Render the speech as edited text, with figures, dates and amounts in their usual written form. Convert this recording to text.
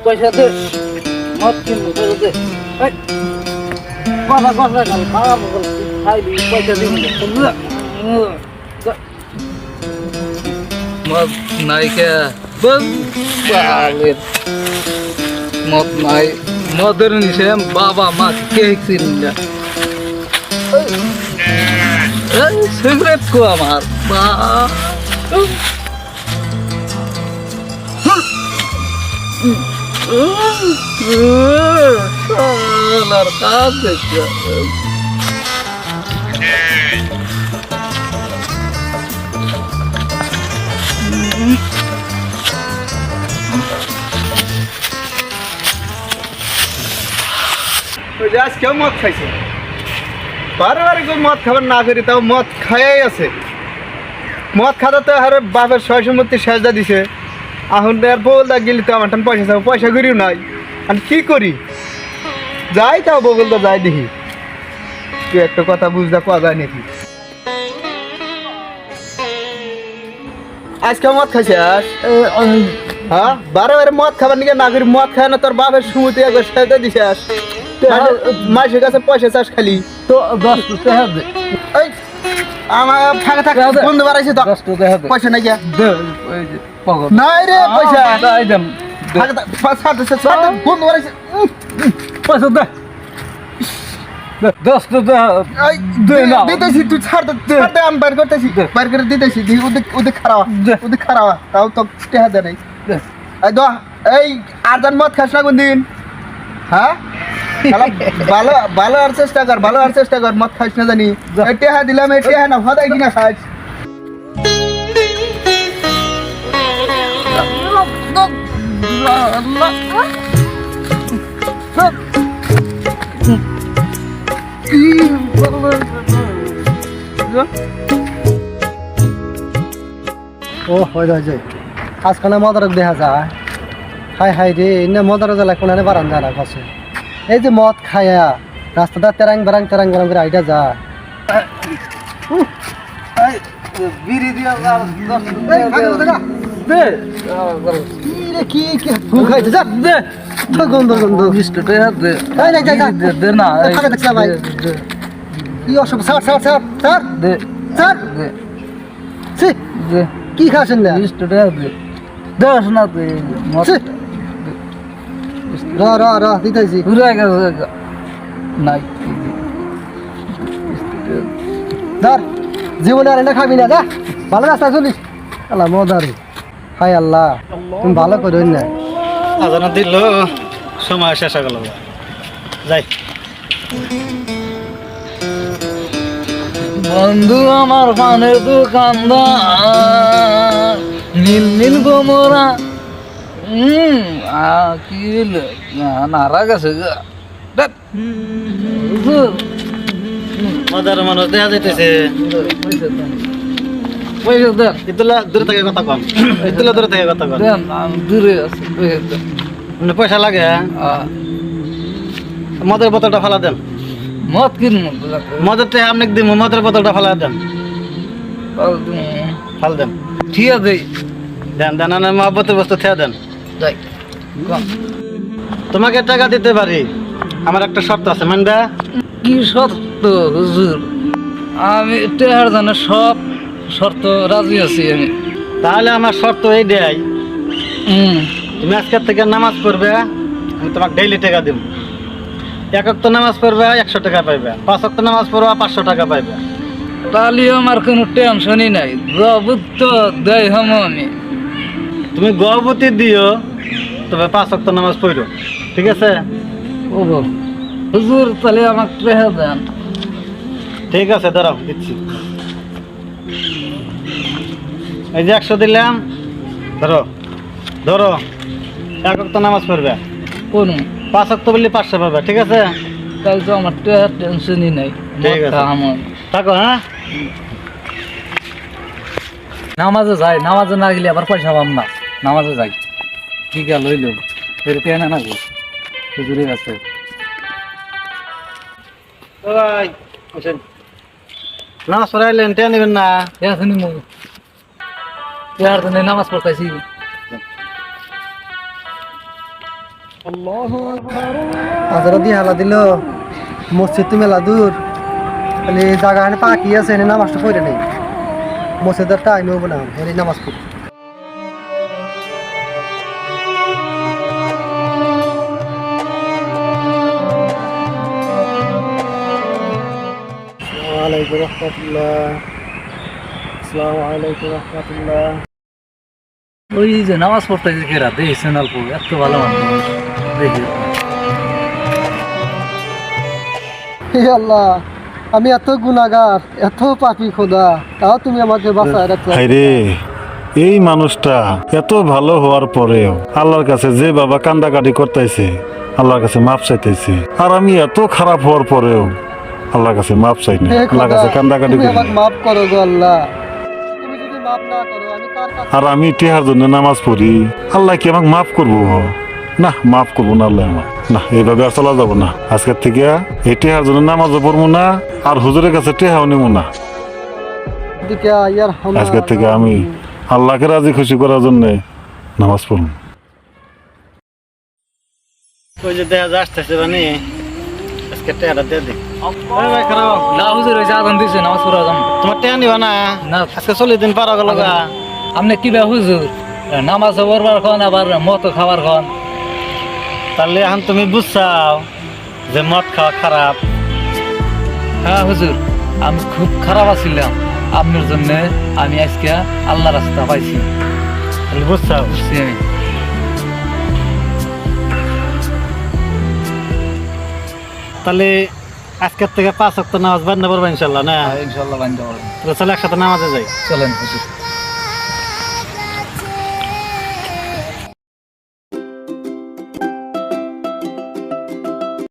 পয়সা দে মদ কিনবো পয়সা দে কথা কথা খারাপ খাইবি পয়সা দিব মদ নাই কে মদ নাই মদের নিচে বাবা মা কে চিন্তা সিগারেট কো আমার বা শালার কাজ দেখছে আজ কেউ মদ খাইছে বারবার কেউ মদ খাবার না করি তাও মদ খাইয়াই আছে মদ খাতা তো আর বাপের সয় সম্পত্তি সাজা দিছে এখন আর বলদা গেলি তো আমার পয়সা চাবো পয়সা করিও নাই আমি কি করি যাই তাও বগলদা যাই দেখি তুই একটা কথা বুঝদা কোয়া যায় নাকি আজকে মদ খাইছে হ্যাঁ বারে মদ খাবার নিকে না করি মদ খায় না তোর বাপের সুমতি একবার সাজা দিছে মাসের কাছে পয়সা চাষ খালি তো 10 টাকা দে আমার ফাঁকা থাক বন্ধু বাড়াইছে তো 10 টাকা দে পয়সা নাই দে ওই যে পকেট নাই রে পয়সা দাই দেম ফাঁকা থাক বন্ধু বাড়াইছে পয়সা দে 10 টাকা দে না দিতেছি তুই ছাড় দে আমি বার করতেছি বার করে দিতেছি ওদের খারাপ তাও তো টাকা দে নাই এই দো এই আর জন মত খাস না কোনদিন হ্যাঁ ভালো ভালো আর চেষ্টা কর মত খাইস না জানি টেহা দিলাম এই টেহা না হদাই কিনা খাইস ও হয়ে যায় আজকাল মদারক দেখা যায় হাই হাই রে এনে মদার জ্বালা কোনানে বারান জানা কাছে এই যে মদ খায়া রাস্তাটা তেরাং বেরাং করে আইটা যা বিড়ি দিয়া দে কি কি ফু খাইতে যা দে তো গন্ধ 20 টাকা দে এই না যা দে না টাকা দেখছ ভাই কি অসব স্যার দে স্যার দে সি দে কি খাসেন না 20 টাকা দে দশ না দে মত র দিতেছি ঘুরে গেছে নাই ধর জীবনে আর এটা খাবি না যা ভালো রাস্তা চলিস আল্লাহ মদারি হাই আল্লাহ তুমি ভালো করো না আজানা দিল সময় শেষ হয়ে গেল যাই বন্ধু আমার পানের দোকানদার নীল গোমরা কি নারা গেছে মজার মানুষ দেখা যাইতেছে পয়সা দেন ইতুলা দূরে থেকে কথা কম দেন আমি দূরে আছি পয়সা দেন মানে পয়সা লাগে মদের বোতলটা ফালা দেন মদ কিনবো মদের টাকা আপনি দিব মদের বোতলটা ফালা দেন ফাল দেন ঠিক আছে দেন মহব্বতের বস্তু থেয়া দেন যাই তোমাকে টাকা দিতে পারি আমার একটা শর্ত আছে মানবা কি শর্ত হুজুর আমি টেহার জানে সব শর্ত রাজি আছি আমি তাহলে আমার শর্ত এই দেয় তুমি আজকের থেকে নামাজ পড়বে আমি তোমাকে ডেইলি টাকা দিব এক ওয়াক্ত নামাজ পড়বে 100 টাকা পাইবে 5 ওয়াক্ত নামাজ পড়বে 500 টাকা পাইবে তাহলে আমার কোনো টেনশনই নাই গবুত দেয় হাম আমি তুমি গর্ভবতী দিও তবে 5 ওয়াক্ত নামাজ পড়ো ঠিক আছে ও হুজুর তাহলে আমাকে টেহা দেন ঠিক আছে দাঁড়াও দিচ্ছি এই যে 100 দিলাম ধরো এক ওয়াক্ত নামাজ পড়বে কোন 5 ওয়াক্ত বললে 500 পাবে ঠিক আছে তাহলে তো আমার টেহার টেনশনই নাই ঠিক আছে আমার থাকো হ্যাঁ নামাজে যাই নামাজে না গেলে আবার পয়সা পাম না নামাজে যাই ঠিক আছে লইল ফের পেয়ে না গো হুজুরে আছে ভাই আসেন নামাজ পড়াইলেন টেয়া নেবেন না টেয়া শুনি মু টেয়ার জন্য নামাজ পড়তাইছি আজারা দিয়ে হালা দিল মসজিদ তো মেলা দূর খালি জায়গা হানে পাকি আছে এনে নামাজটা পড়ে নেই মসজিদের টাইম হবো না এনে নামাজ পড়ি আসসালামু আলাইকুম রহমতুল্লাহ আসসালামু আলাইকুম রহমতুল্লাহ ওই যে নামাজ পড়তাইছি কেরা দেখছেন অল্প এত ভালো মানুষ দেখি হে আল্লাহ আমি এত গুনাহগার এত পাপী খোদা তাও তুমি আমাকে বাঁচায় রাখছো হায়রে এই মানুষটা এত ভালো হওয়ার পরেও আল্লাহর কাছে যে বাবা কান্দাকাটি করতেছে আল্লাহর কাছে মাপ চাইতেছে আর আমি এত খারাপ হওয়ার পরেও আল্লাহর কাছে মাপ চাই না হে আল্লাহর খোদা কাছে কান্দাকাটি তুমি করি আমাকে মাফ করো গো আল্লাহ তুমি যদি মাফ না করো আমি কার কাছে আর আমি টেহার জন্য নামাজ পড়ি আল্লাহ কি আমাকে মাফ করবো না মাফ করবো না আল্লাহ আমার না এইভাবে আর চলা যাবো না আজকের থেকে এই টেহার জন্য নামাজও পড়বো না আর হুজুরের কাছে টেহাও নেবো না দিকে ইয়ার হামা আজকের থেকে আমি আল্লাহকে রাজি খুশি করার জন্য নামাজ পড়ব ওই যে দেখা যায় আসতেছে মানে আজকে টেয়াটা দিয়ে দিই ভাই খারাপ না হুজুর ওই যে আজান দিছে নামাজ পড়া যাম তোমার টেয়া নিবা না না আজকে 40 দিন পার গেল গা আপনি কি বে হুজুর নামাজ পড়বার খন আবার মদ খাবার খন তাহলে এখন তুমি বুঝছাও যে মদ খাওয়া খারাপ হ্যাঁ হুজুর আমি খুব খারাপ আছিলাম আপনার জন্য আমি আজকে আল্লাহ রাস্তা পাইছি তাহলে বুঝছাও বুঝছি আমি তাহলে আজকের থেকে 5 ওয়াক্ত নামাজ বান্ধা পড়বা ইনশাল্লাহ না ইনশাল্লাহ বান্ধব তাহলে চলে একসাথে নামাজে যাই চলেন হুজুর